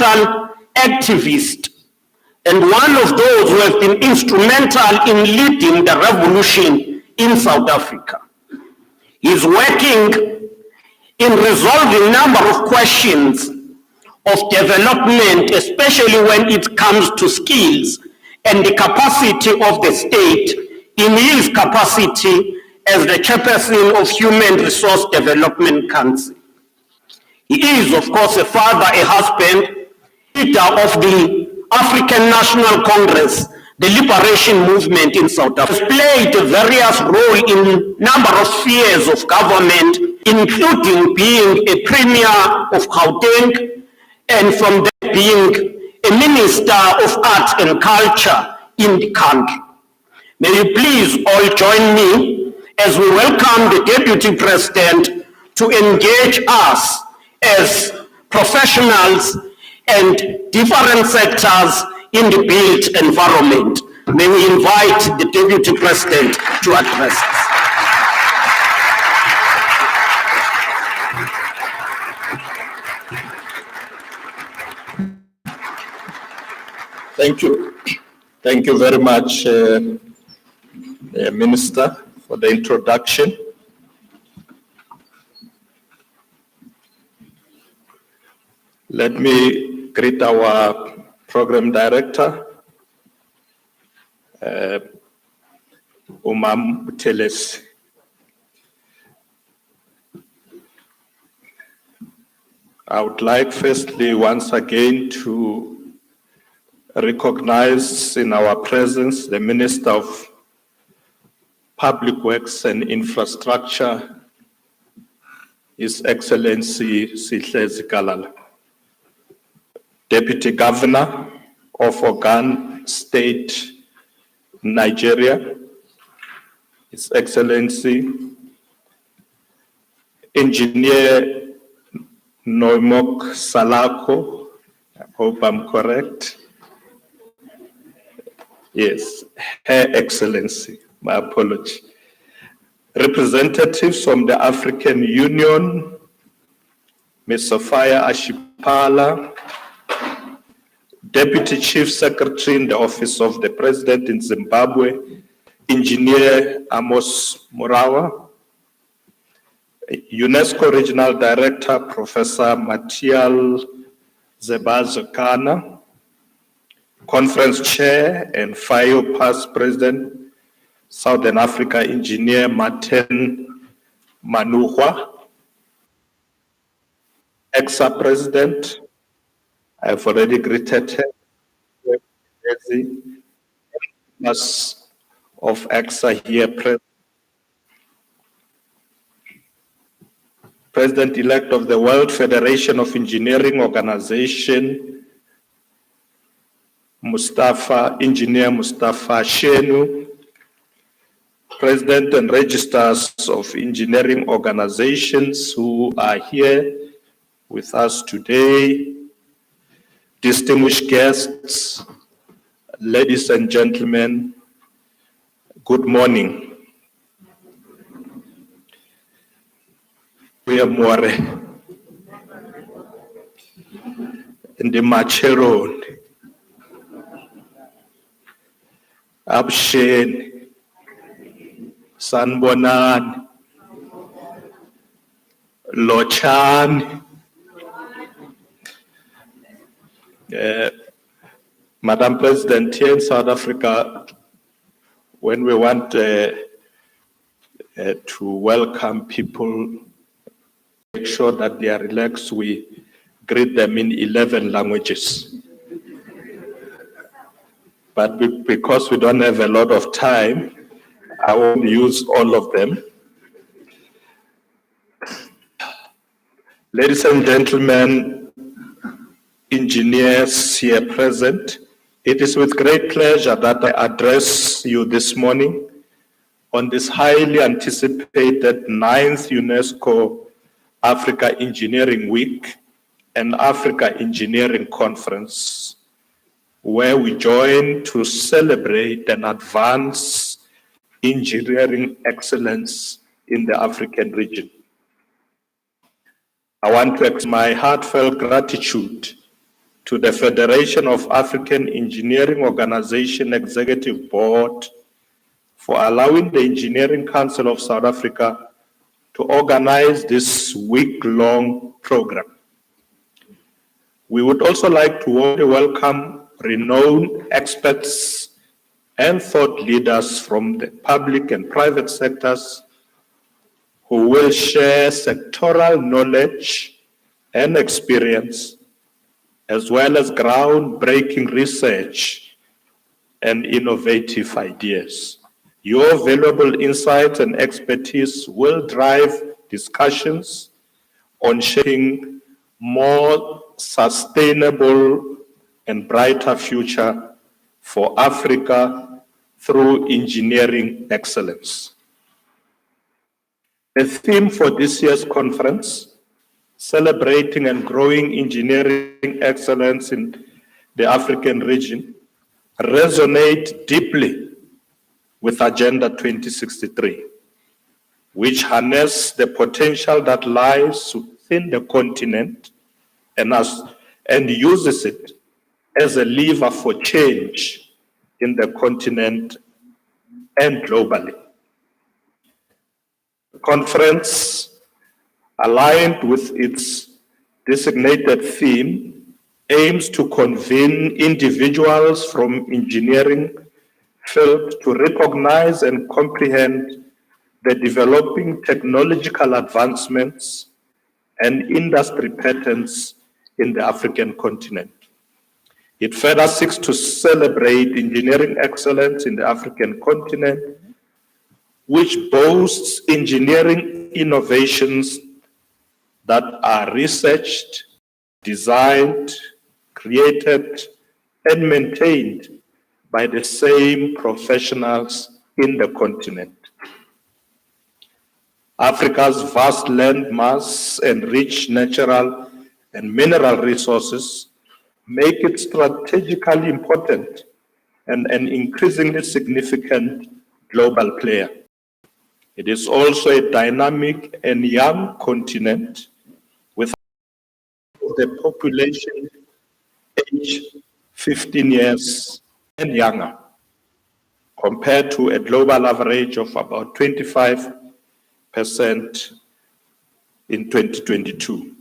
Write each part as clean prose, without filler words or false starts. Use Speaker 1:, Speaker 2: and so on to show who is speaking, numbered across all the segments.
Speaker 1: environmental activist and one of those who have been instrumental in leading the revolution in South Africa. He's working in resolving a number of questions of development, especially when it comes to skills and the capacity of the state in his capacity as the chairperson of Human Resource Development Council. He is, of course, a father, a husband, leader of the African National Congress, the liberation movement in South Africa. He has played a various role in a number of spheres of government, including being a premier of Gauteng, and from there being a minister of arts and culture in the country. May you please all join me as we welcome the Deputy President to engage us as professionals and different sectors in the built environment. May we invite the Deputy President to address us.
Speaker 2: Thank you. Thank you very much, Minister, for the introduction. Let me greet our Program Director, Umam Buteles. I would like firstly once again to recognize in our presence the Minister of Public Works and Infrastructure, His Excellency Sihle Zikalala, Deputy Governor of Ogun State, Nigeria, His Excellency Engineer Noimok Salako, I hope I'm correct. Yes, Her Excellency, my apology. Representatives from the African Union, Ms. Sophia Ashipala, Deputy Chief Secretary in the Office of the President in Zimbabwe, Engineer Amos Murawa, UNESCO Regional Director, Professor Matial Zebazokana, Conference Chair and FIO Past President, Southern Africa Engineer Martin Manuhwa, EXA President, I've already greeted her, of EXA here present, President-elect of the World Federation of Engineering Organization, Engineer Mustafa Shenu, President and registrars of engineering organizations who are here with us today, distinguished guests, ladies and gentlemen, good morning. We are more in the Macheron. Abshen, Sanbonan, Lochan, Madam President, here in South Africa, when we want to welcome people, make sure that they are relaxed, we greet them in 11 languages. But because we don't have a lot of time, I won't use all of them. Ladies and gentlemen, engineers here present, it is with great pleasure that I address you this morning on this highly anticipated 9th UNESCO Africa Engineering Week and Africa Engineering Conference, where we join to celebrate and advance engineering excellence in the African region. I want to express my heartfelt gratitude to the Federation of African Engineering Organization Executive Board for allowing the Engineering Council of South Africa to organize this week-long program. We would also like to warmly welcome renowned experts and thought leaders from the public and private sectors who will share sectoral knowledge and experience, as well as groundbreaking research and innovative ideas. Your valuable insights and expertise will drive discussions on shaping more sustainable and brighter future for Africa through engineering excellence. The theme for this year's conference, Celebrating and Growing Engineering Excellence in the African Region, resonates deeply with Agenda 2063, which harnesses the potential that lies within the continent and uses it as a lever for change in the continent and globally. The conference, aligned with its designated theme, aims to convene individuals from engineering field to recognize and comprehend the developing technological advancements and industry patterns in the African continent. It further seeks to celebrate engineering excellence in the African continent, which boasts engineering innovations that are researched, designed, created, and maintained by the same professionals in the continent. Africa's vast land mass and rich natural and mineral resources make it strategically important and an increasingly significant global player. It is also a dynamic and young continent with the population aged 15 years and younger, compared to a global average of about 25% in 2022.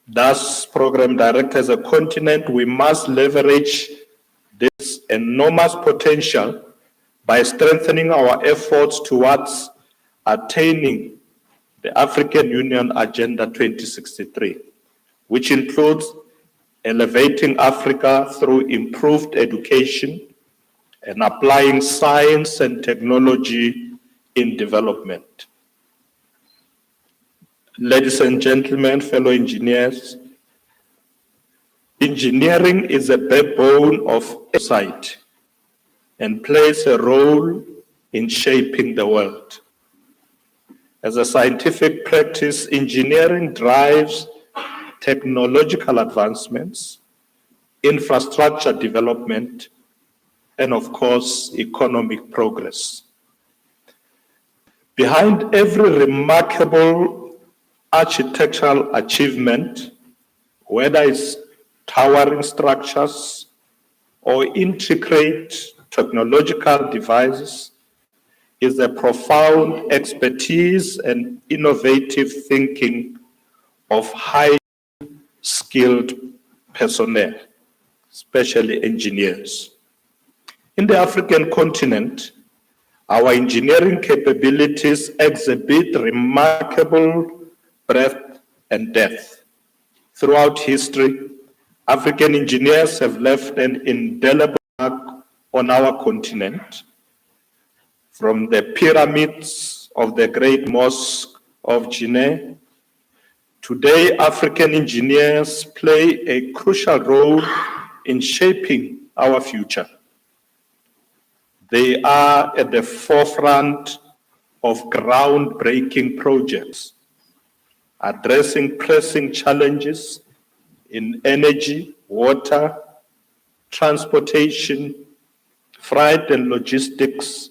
Speaker 2: Thus, Program Director, as a continent, we must leverage this enormous potential by strengthening our efforts towards attaining the African Union Agenda 2063, which includes elevating Africa through improved education and applying science and technology in development. Ladies and gentlemen, fellow engineers, engineering is a backbone of society and plays a role in shaping the world. As a scientific practice, engineering drives technological advancements, infrastructure development, and of course, economic progress. Behind every remarkable architectural achievement, whether it's towering structures or intricate technological devices, is a profound expertise and innovative thinking of highly skilled personnel, especially engineers. In the African continent, our engineering capabilities exhibit remarkable breadth and depth. Throughout history, African engineers have left an indelible mark on our continent, from the pyramids of the Great Mosque of Guinea. Today, African engineers play a crucial role in shaping our future. They are at the forefront of groundbreaking projects, addressing pressing challenges in energy, water, transportation, freight and logistics,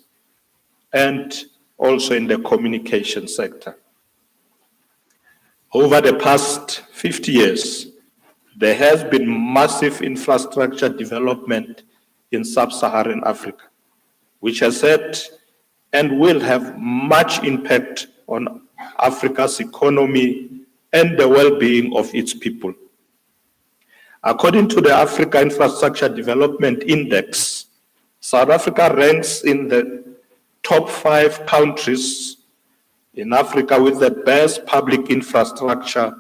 Speaker 2: and also in the communication sector. Over the past 50 years, there has been massive infrastructure development in sub-Saharan Africa, which has had and will have much impact on Africa's economy and the well-being of its people. According to the Africa Infrastructure Development Index, South Africa ranks in the top 5 countries in Africa with the best public infrastructure,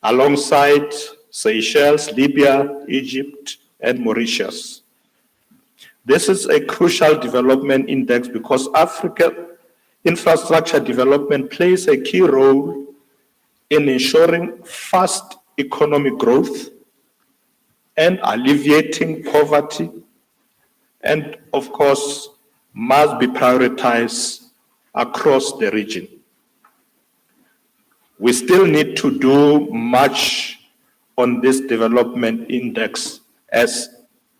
Speaker 2: alongside Seychelles, Libya, Egypt, and Mauritius. This is a crucial development index because Africa infrastructure development plays a key role in ensuring fast economic growth and alleviating poverty, and of course, must be prioritized across the region. We still need to do much on this development index as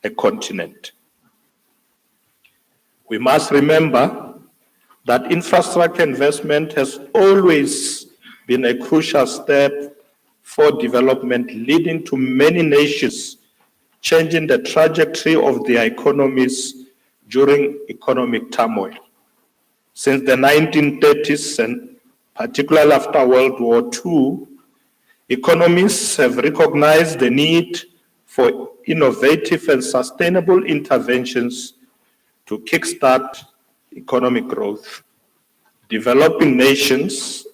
Speaker 2: a continent. We must remember that infrastructure investment has always been a crucial step for development, leading to many nations changing the trajectory of their economies during economic turmoil. Since the 1930s, and particularly after World War II, economists have recognized the need for innovative and sustainable interventions to kickstart economic growth. Developing nations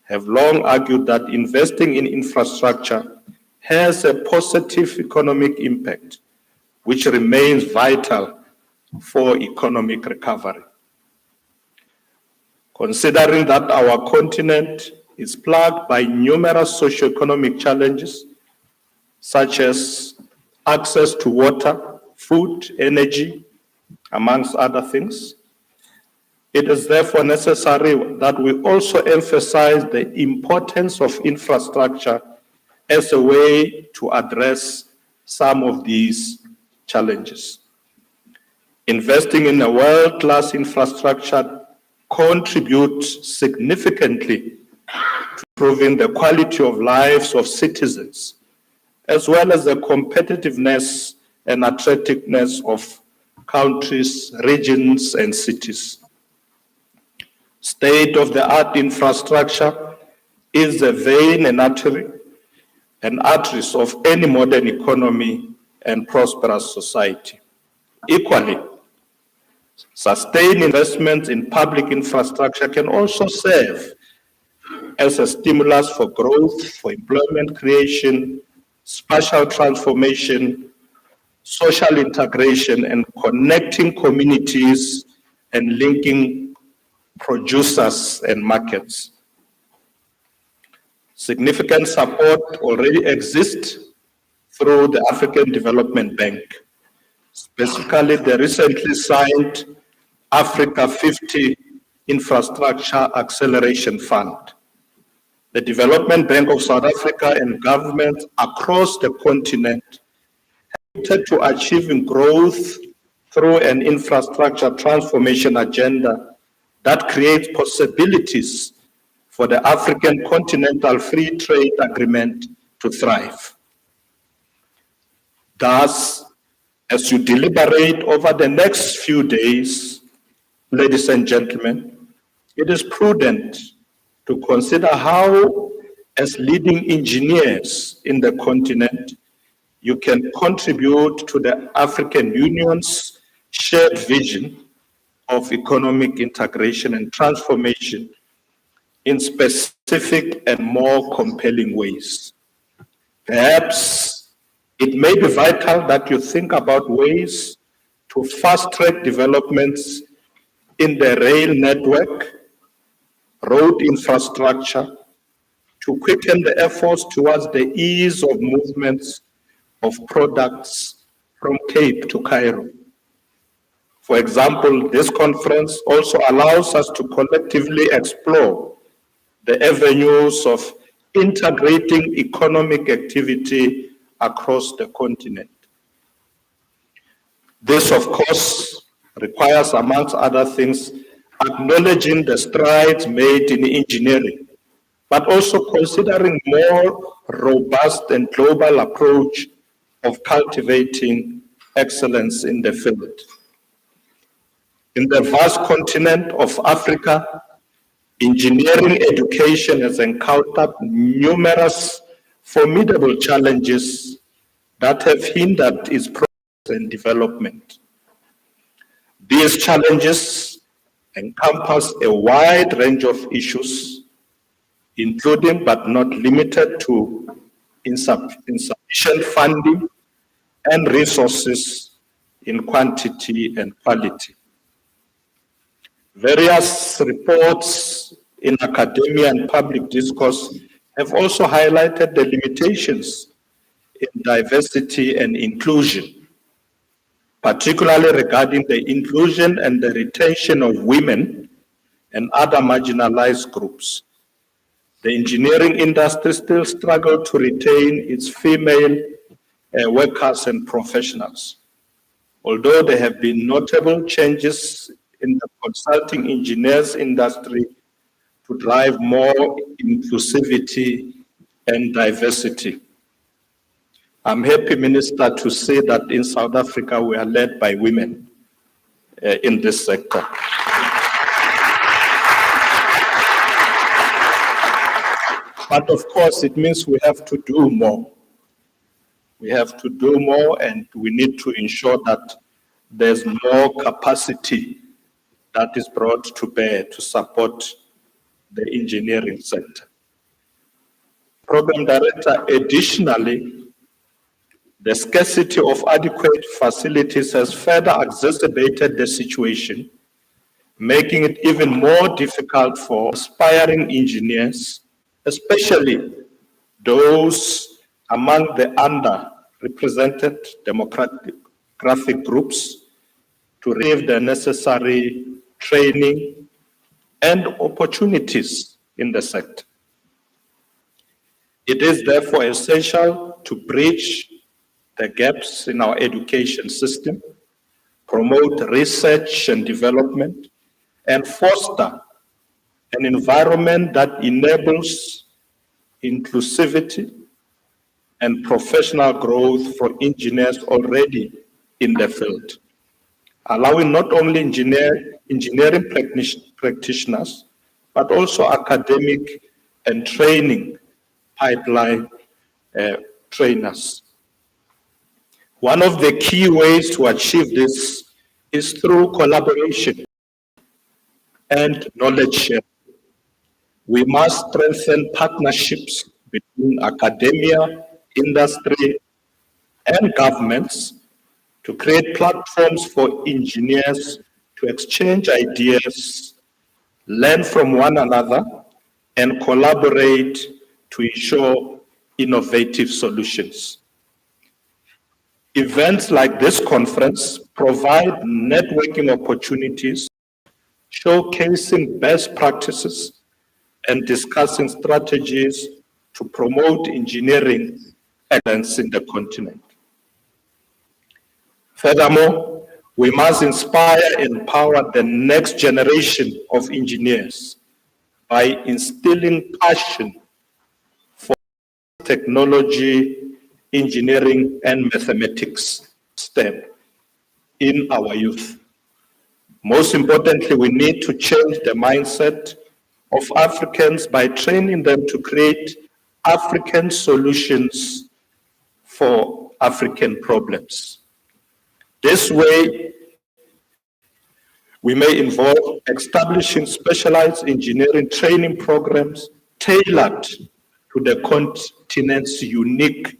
Speaker 2: have long argued that investing in infrastructure has a positive economic impact, which remains vital for economic recovery. Considering that our continent is plagued by numerous socioeconomic challenges, such as access to water, food, energy, amongst other things, it is therefore necessary that we also emphasize the importance of infrastructure as a way to address some of these challenges. Investing in a world-class infrastructure contributes significantly to improving the quality of lives of citizens, as well as the competitiveness and attractiveness of countries, regions, and cities. State-of-the-art infrastructure is the vein and arteries of any modern economy and prosperous society. Equally, sustained investments in public infrastructure can also serve as a stimulus for growth, for employment creation, spatial transformation, social integration, and connecting communities and linking producers and markets. Significant support already exists through the African Development Bank, specifically the recently signed Africa 50 Infrastructure Acceleration Fund. The Development Bank of South Africa and governments across the continent have committed to achieving growth through an infrastructure transformation agenda that creates possibilities for the African Continental Free Trade Agreement to thrive. Thus, as you deliberate over the next few days, ladies and gentlemen, it is prudent to consider how, as leading engineers in the continent, you can contribute to the African Union's shared vision of economic integration and transformation in specific and more compelling ways. Perhaps it may be vital that you think about ways to fast-track developments in the rail network, road infrastructure, to quicken the efforts towards the ease of movements of products from Cape to Cairo. For example, this conference also allows us to collectively explore the avenues of integrating economic activity across the continent. This, of course, requires, amongst other things, acknowledging the strides made in engineering but also considering more robust and global approach of cultivating excellence in the field. In the vast continent of Africa, engineering education has encountered numerous formidable challenges that have hindered its progress and development. These challenges encompass a wide range of issues, including but not limited to insufficient funding and resources in quantity and quality. Various reports in academia and public discourse have also highlighted the limitations in diversity and inclusion, particularly regarding the inclusion and the retention of women and other marginalized groups. The engineering industry still struggles to retain its female workers and professionals. Although there have been notable changes in the consulting engineers industry to drive more inclusivity and diversity. I'm happy, Minister, to say that in South Africa we are led by women in this sector. But of course, it means we have to do more. We have to do more, and we need to ensure that there's more capacity that is brought to bear to support the engineering sector. Program Director, additionally, the scarcity of adequate facilities has further exacerbated the situation, making it even more difficult for aspiring engineers, especially those among the underrepresented demographic groups, to receive the necessary training and opportunities in the sector. It is therefore essential to bridge the gaps in our education system, promote research and development, and foster an environment that enables inclusivity and professional growth for engineers already in the field, allowing not only engineering practitioners, but also academic and training pipeline trainers. One of the key ways to achieve this is through collaboration and knowledge sharing. We must strengthen partnerships between academia, industry, and governments to create platforms for engineers to exchange ideas, learn from one another, and collaborate to ensure innovative solutions. Events like this conference provide networking opportunities, showcasing best practices and discussing strategies to promote engineering excellence in the continent. Furthermore, we must inspire and empower the next generation of engineers by instilling passion for technology, engineering, and mathematics STEM in our youth. Most importantly, we need to change the mindset of Africans by training them to create African solutions for African problems. This way, we may involve establishing specialized engineering training programs tailored to the continent's unique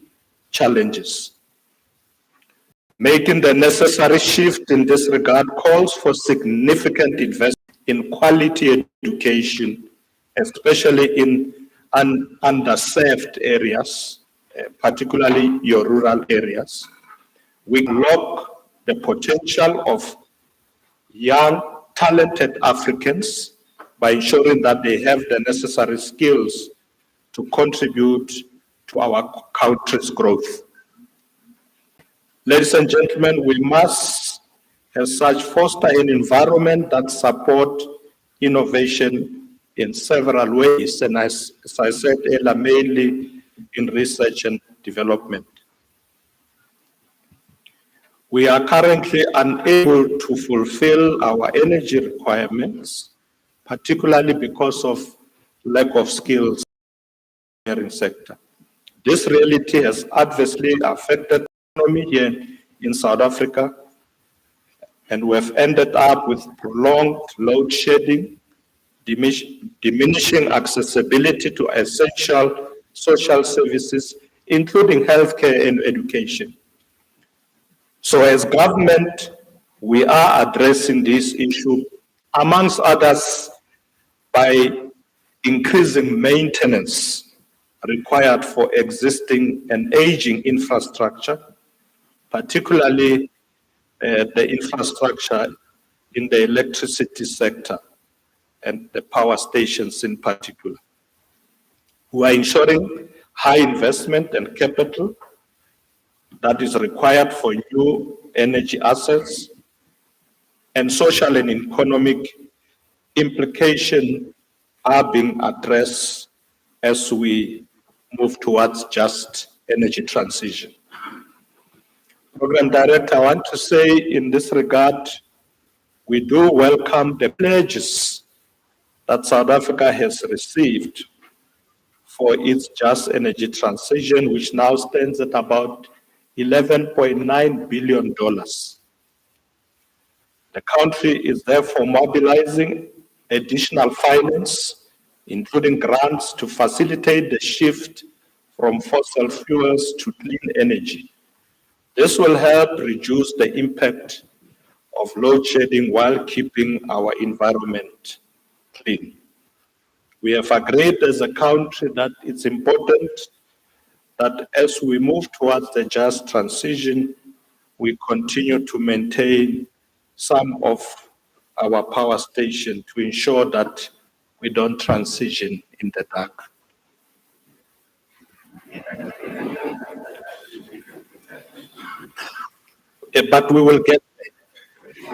Speaker 2: challenges. Making the necessary shift in this regard calls for significant investment in quality education, especially in underserved areas, particularly your rural areas. We unlock the potential of young, talented Africans by ensuring that they have the necessary skills to contribute to our country's growth. Ladies and gentlemen, we must, as such, foster an environment that supports innovation in several ways, and as I said earlier, mainly in research and development. We are currently unable to fulfill our energy requirements, particularly because of lack of skills in the engineering sector. This reality has adversely affected the economy here in South Africa, and we have ended up with prolonged load shedding, diminishing accessibility to essential social services, including healthcare and education. So as government, we are addressing this issue, amongst others, by increasing maintenance required for existing and aging infrastructure, particularly the infrastructure in the electricity sector and the power stations in particular. We are ensuring high investment and capital that is required for new energy assets, and social and economic implications are being addressed as we move towards just energy transition. Program Director, I want to say in this regard, we do welcome the pledges that South Africa has received for its just energy transition, which now stands at about $11.9 billion. The country is therefore mobilizing additional finance, including grants, to facilitate the shift from fossil fuels to clean energy. This will help reduce the impact of load shedding while keeping our environment clean. We have agreed as a country that it's important that as we move towards the just transition, we continue to maintain some of our power stations to ensure that we don't transition in the dark. But we will get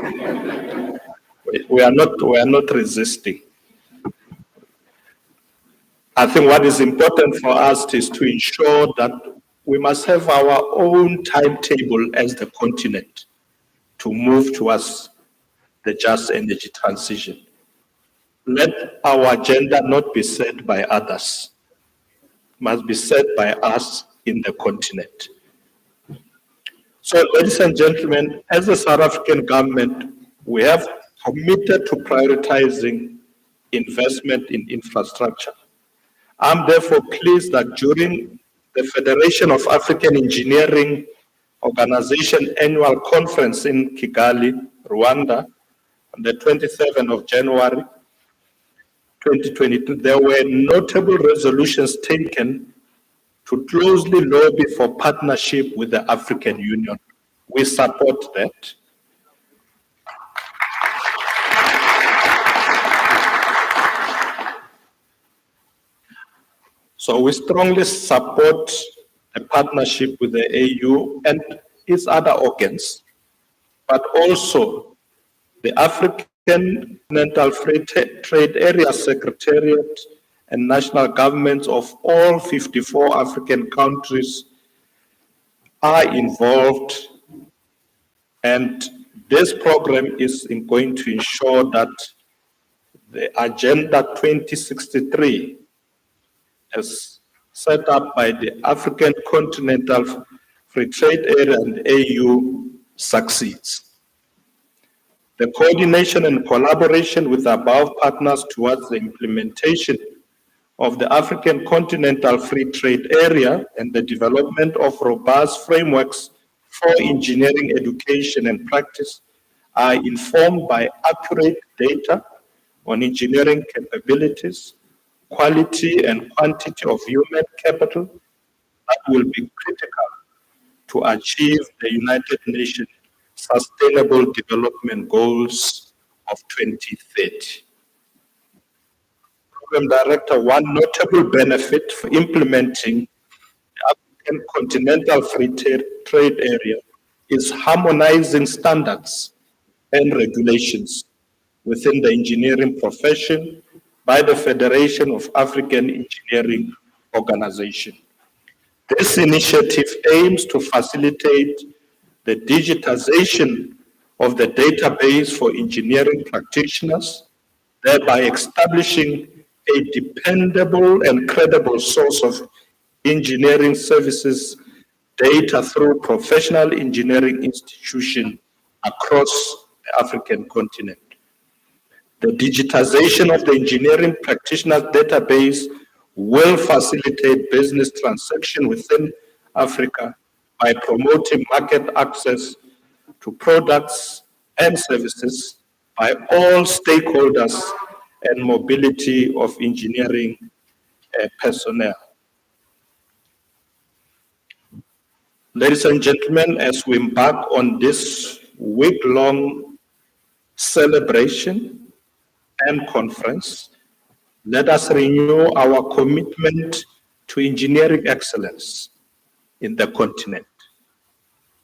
Speaker 2: there. We are not resisting. I think what is important for us is to ensure that we must have our own timetable as the continent to move towards the just energy transition. Let our agenda not be set by others. It must be set by us in the continent. So, ladies and gentlemen, as a South African government, we have committed to prioritizing investment in infrastructure. I'm therefore pleased that during the Federation of African Engineering Organization annual conference in Kigali, Rwanda, on the 27th of January 2022, there were notable resolutions taken to closely lobby for partnership with the African Union. We support that. So we strongly support a partnership with the AU and its other organs, but also the African Continental Free Trade Area Secretariat and national governments of all 54 African countries are involved, and this program is going to ensure that the Agenda 2063, as set up by the African Continental Free Trade Area and AU, succeeds. The coordination and collaboration with above partners towards the implementation of the African Continental Free Trade Area and the development of robust frameworks for engineering education and practice are informed by accurate data on engineering capabilities, quality and quantity of human capital that will be critical to achieve the United Nations Sustainable Development Goals of 2030. Program Director, one notable benefit for implementing the African Continental Free Trade Area is harmonizing standards and regulations within the engineering profession by the Federation of African Engineering Organization. This initiative aims to facilitate the digitization of the database for engineering practitioners, thereby establishing a dependable and credible source of engineering services data through professional engineering institutions across the African continent. The digitization of the engineering practitioners database will facilitate business transaction within Africa by promoting market access to products and services by all stakeholders and mobility of engineering personnel. Ladies and gentlemen, as we embark on this week-long celebration and conference, let us renew our commitment to engineering excellence in the continent.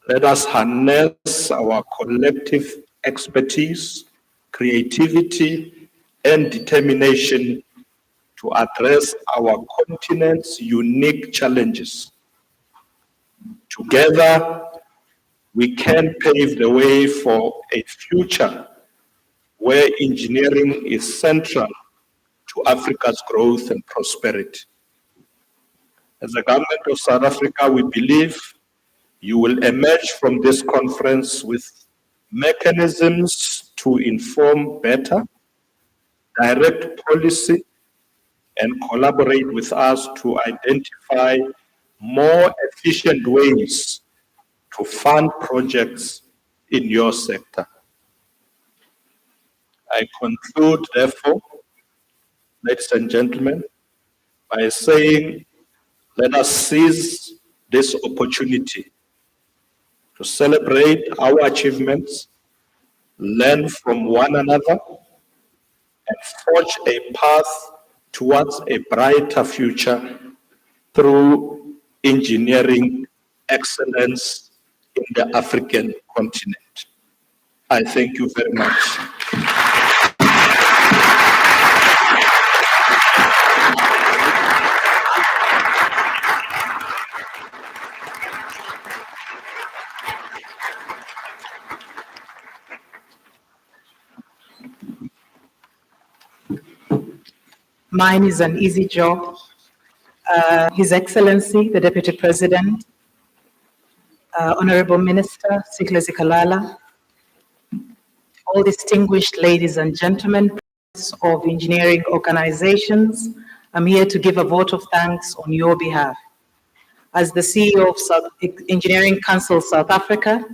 Speaker 2: Let us harness our collective expertise, creativity, and determination to address our continent's unique challenges. Together, we can pave the way for a future where engineering is central to Africa's growth and prosperity. As the government of South Africa, we believe you will emerge from this conference with mechanisms to inform better, direct policy, and collaborate with us to identify more efficient ways to fund projects in your sector. I conclude, therefore, ladies and gentlemen, by saying, let us seize this opportunity to celebrate our achievements, learn from one another, and forge a path towards a brighter future through engineering excellence in the African continent. I thank you very much.
Speaker 3: Mine is an easy job. His Excellency, the Deputy President, Honorable Minister, Sikle Zikalala, all distinguished ladies and gentlemen of engineering organizations, I'm here to give a vote of thanks on your behalf. As the CEO of Engineering Council South Africa,